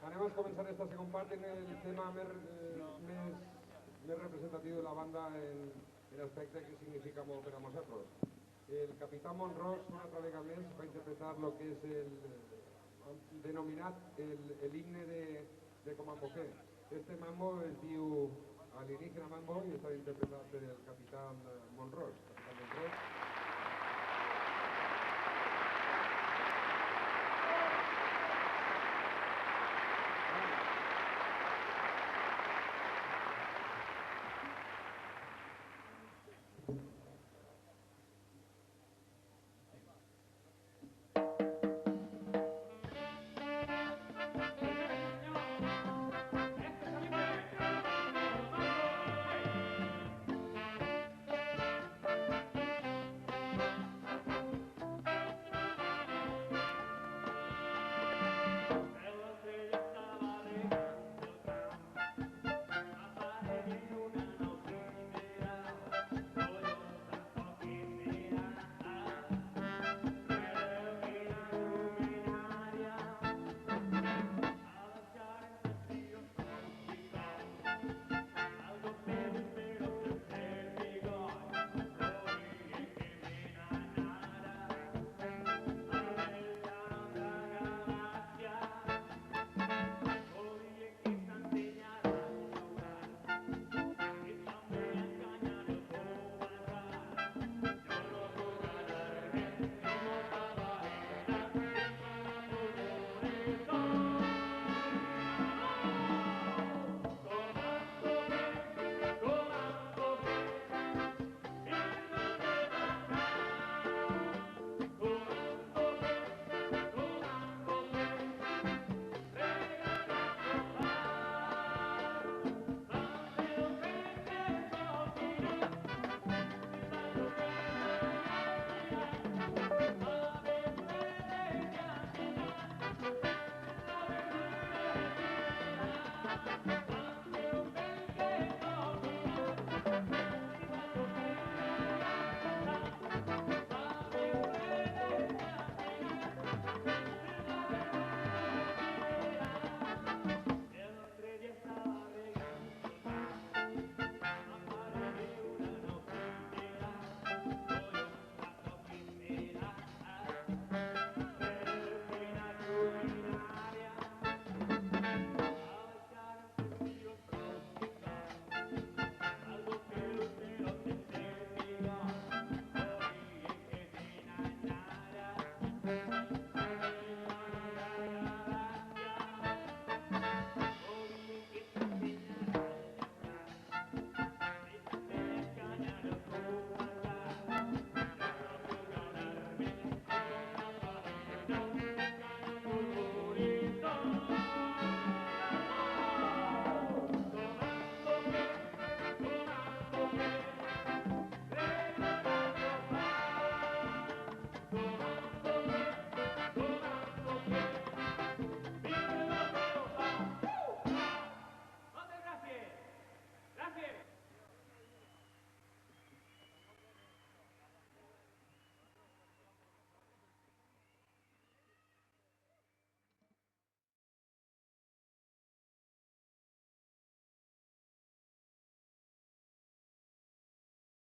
Anem a començar esta segona part en el tema més representatiu de la banda en l'aspecte que significa molt per a nosaltres. El capità Mont-ros, una altra vegada més, va interpretar el que és el denominat l'himne de Comando G. Este mambo es diu Alienígena Mambo i està interpretat per el capità Mont-ros.